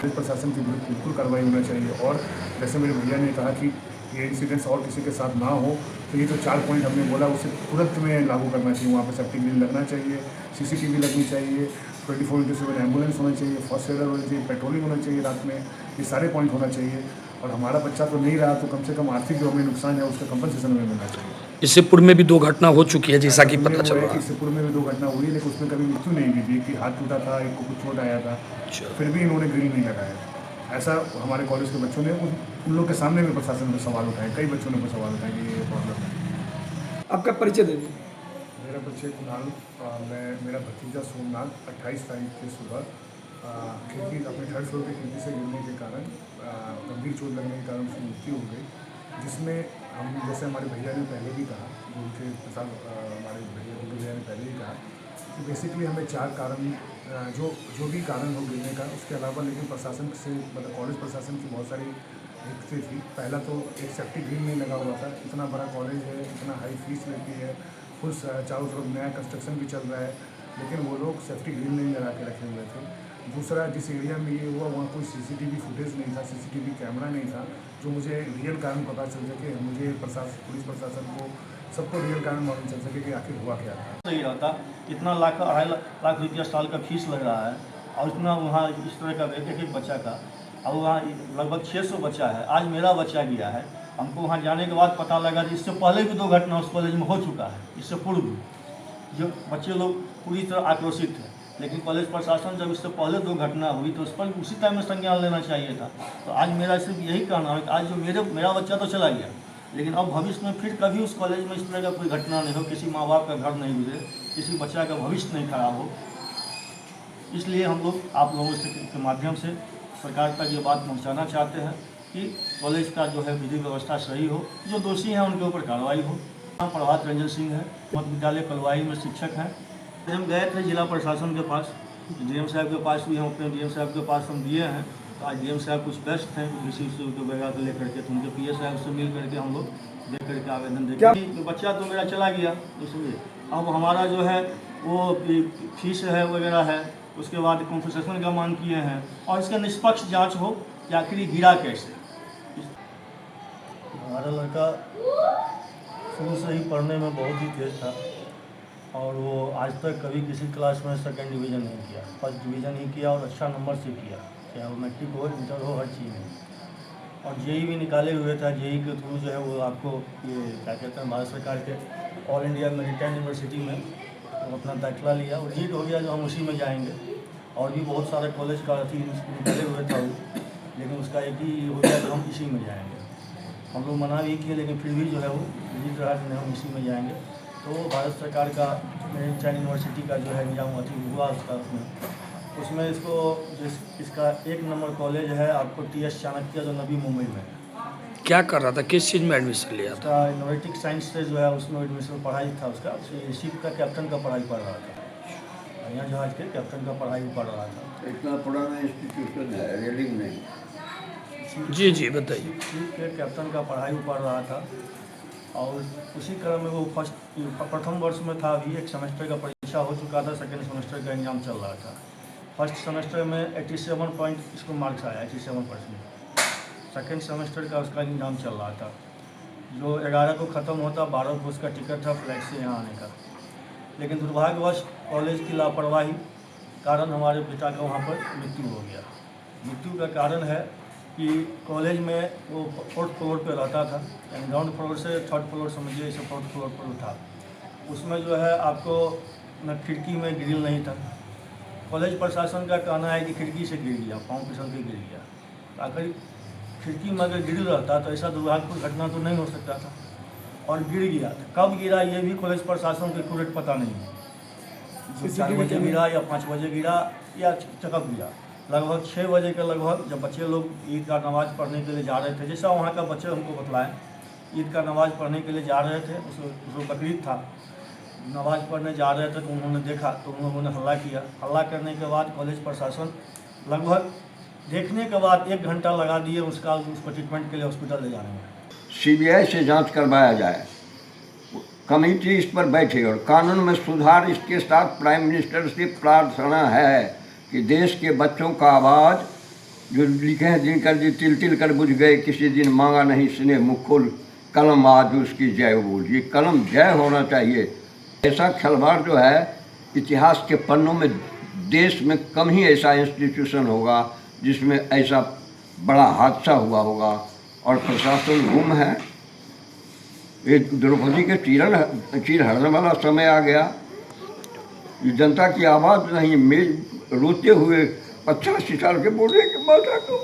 प्रशासन की बिल्कुल कार्रवाई होना चाहिए। और जैसे मेरे भैया ने कहा कि ये इंसिडेंट्स और किसी के साथ ना हो, तो ये जो 4 पॉइंट हमने बोला उसे तुरंत में लागू करना चाहिए। वहाँ पर सेफ्टी ग्रिल लगना चाहिए, सीसीटीवी लगनी चाहिए, 24/7 एम्बुलेंस होना चाहिए, फर्स्ट एडर होना चाहिए, पेट्रोलिंग होना चाहिए रात में, ये सारे पॉइंट होना चाहिए। और हमारा बच्चा तो नहीं रहा, तो कम से कम आर्थिक जो हमें नुकसान है उसका कंपनसेशन हमें मिलना चाहिए। इससेपुर में भी 2 घटना हो चुकी है जैसा कि पता चल रहा है। इससेपुर में भी 2 घटना हुई, लेकिन उसमें कभी मृत्यु नहीं हुई थी। एक की हाथ टूटा था, एक को कुछ चोट आया था, फिर भी इन्होंने ग्रिल नहीं लगाया। ऐसा हमारे कॉलेज के बच्चों ने उन लोग के सामने में प्रशासन ने सवाल उठाए, कई बच्चों ने सवाल उठाए कि ये प्रॉब्लम है। आपका परिचय दे दीजिए। मेरा परिचय कुणाल, मेरा भतीजा सोमनाथ 28 तारीख की सुबह खिड़की अपने 3rd फ्लोर की खिड़की से गिरने के कारण गंभीर चोट लगने के कारण उसकी मृत्यु हो गई। जिसमें हम, जैसे हमारे भैया ने पहले भी कहा, उनके साथ हमारे भैया ने पहले ही कहा कि बेसिकली हमें 4 कारण, जो भी कारण हो गिरने का, उसके अलावा लेकिन प्रशासन से, मतलब कॉलेज प्रशासन की बहुत सारी दिक्कतें थी। पहला तो एक सेफ्टी ग्रिल नहीं लगा हुआ था। इतना बड़ा कॉलेज है, इतना हाई फीस लगती है, फुल चारों तरफ नया कंस्ट्रक्शन भी चल रहा है, लेकिन वो लोग सेफ्टी ग्रिल नहीं लगा के रखे हुए थे। दूसरा, जिस एरिया में ये हुआ वहाँ कोई सीसीटीवी फुटेज नहीं था, सीसीटीवी कैमरा नहीं था, जो मुझे रियल कारण पता चल सके, मुझे पुलिस प्रशासन को सबको रियल कारण मालूम चल सके कि आखिर हुआ क्या था। सही रहता, इतना लाख 2.5 लाख रुपया साल का फीस लग रहा है, और इतना वहाँ इस तरह का एक बच्चा का, अब वहाँ लगभग 600 बच्चा है। आज मेरा बच्चा गया है, हमको वहाँ जाने के बाद पता लगा कि इससे पहले भी 2 घटना उस कॉलेज में हो चुका है। इससे पूर्व भी जो बच्चे लोग पूरी तरह आक्रोशित थे, लेकिन कॉलेज प्रशासन जब इससे पहले 2 घटना हुई तो उस पर उसी टाइम में संज्ञान लेना चाहिए था। तो आज मेरा सिर्फ यही कहना है कि आज जो मेरा बच्चा तो चला गया, लेकिन अब भविष्य में फिर कभी उस कॉलेज में इस तरह का कोई घटना नहीं हो, किसी माँ बाप का घर नहीं गुजरे, किसी बच्चा का भविष्य नहीं खराब हो। इसलिए हम लोग आप लोगों के माध्यम से सरकार तक ये बात पहुंचाना चाहते हैं कि कॉलेज का जो है विधि व्यवस्था सही हो, जो दोषी हैं उनके ऊपर कार्रवाई हो। प्रभात रंजन सिंह है, मध्य विद्यालय कलवाई में शिक्षक हैं। हम गए थे जिला प्रशासन के पास, डीएम साहब के पास भी, हम अपने डीएम साहब के पास हम दिए हैं। तो आज डीएम साहब कुछ व्यस्त हैं किसी इशू वगैरह को लेकर के, तो उनके पीए साहब से मिल करके हम लोग देख करके आवेदन देखें। बच्चा तो मेरा चला गया, इसलिए अब हमारा जो है वो फीस है वगैरह है, उसके बाद कॉम्पनसेशन का मांग किए हैं, और इसका निष्पक्ष जांच हो कि आखिर गिरा कैसे। हमारा लड़का शुरू से ही पढ़ने में बहुत ही तेज था, और वो आज तक कभी किसी क्लास में 2nd डिवीज़न नहीं किया, 1st डिवीज़न ही किया, और अच्छा नंबर से किया, चाहे वो मैट्रिक हो, इंटर हो, हर चीज़ में। और जेई भी निकाले हुए था, जेई के थ्रू जो है वो आपको ये क्या कहते हैं, भारत सरकार के ऑल इंडिया मेरिटाइम यूनिवर्सिटी में वो अपना दाखिला लिया, और जीत हो गया, जो हम उसी में जाएंगे। और भी बहुत सारे कॉलेज का अथी निकले हुए था वो, लेकिन उसका एक ही हो गया जो हम इसी में जाएंगे। हम लोग मना भी किए, लेकिन फिर भी जो है वो जीत रहा कि हम इसी में जाएंगे। तो भारत सरकार का मेरिटाइम यूनिवर्सिटी का जो है निजाम अथी हुआ उसका, उसमें इसको इसका 1 नंबर कॉलेज है आपको TS चाणक्य, जो नवी मुंबई में है। क्या कर रहा था, किस चीज़ में एडमिशन लिया था? उसका इनोवेटिव साइंस से जो है उसमें एडमिशन पढ़ाई था उसका, शिप का कैप्टन का पढ़ाई पढ़ रहा था, यहाँ जहाज के कैप्टन का पढ़ाई पढ़ रहा था। इतना पुराना इंस्टीट्यूशन है, रेलिंग नहीं। जी बताइए। शिप के कैप्टन का पढ़ाई पढ़ रहा था, और उसी क्रम में वो प्रथम वर्ष में था। अभी 1 सेमेस्टर का परीक्षा हो चुका था, 2nd सेमेस्टर का एग्जाम चल रहा था। 1st सेमेस्टर में 87 पॉइंट इसको मार्क्स आया, 87%। 2nd सेमेस्टर का उसका एग्जाम चल रहा था, जो 11 को ख़त्म होता, 12 को उसका टिकट था फ्लाइट से यहाँ आने का। लेकिन दुर्भाग्यवश कॉलेज की लापरवाही कारण हमारे पिता का वहाँ पर मृत्यु हो गया। मृत्यु का कारण है कि कॉलेज में वो 4th फ्लोर पे रहता था, यानी ग्राउंड फ्लोर से 3rd फ्लोर समझिए, इसे 4th फ्लोर पर उठा। उसमें जो है आपको न खिड़की में ग्रिल नहीं था। कॉलेज प्रशासन का कहना है कि खिड़की से गिर गया, पाँव फिसल के गिर गया। आखिर खिड़की में अगर ग्रिल रहता तो ऐसा दुर्भाग्यपूर्ण घटना तो नहीं हो सकता था, और गिर गया। कब गिरा ये भी कॉलेज प्रशासन को एक्यूरेट पता नहीं है, 4 बजे गिरा या 5 बजे गिरा या कब गिरा। लगभग 6 बजे के लगभग जब बच्चे लोग ईद का नमाज़ पढ़ने के लिए जा रहे थे, जैसा वहाँ का बच्चे हमको बतलाएं, ईद का नमाज़ पढ़ने के लिए जा रहे थे, उसको बकरीद था, नमाज़ पढ़ने जा रहे थे, तो उन्होंने देखा, तो उन लोगों ने हल्ला किया। हल्ला करने के बाद कॉलेज प्रशासन लगभग देखने के बाद 1 घंटा लगा दिए उसको ट्रीटमेंट के लिए हॉस्पिटल ले जाने में। CBI से जांच करवाया जाए, कमेटी इस पर बैठे, और कानून में सुधार। इसके साथ प्राइम मिनिस्टर से प्रार्थना है कि देश के बच्चों का आवाज़ जो लिखे हैं दिनकर जी तिल तिल कर बुझ गए किसी दिन मांगा नहीं स्नेह मुख खोल कलम आज उसकी जय बोल। ये कलम जय होना चाहिए। ऐसा खिलवाड़ जो है इतिहास के पन्नों में देश में कम ही ऐसा इंस्टीट्यूशन होगा जिसमें ऐसा बड़ा हादसा हुआ होगा। और प्रशासन गुम है। ये द्रौपदी के चीर हरने वाला समय आ गया। ये जनता की आवाज़ नहीं, रोते हुए 85 साल के बूढ़े की माता को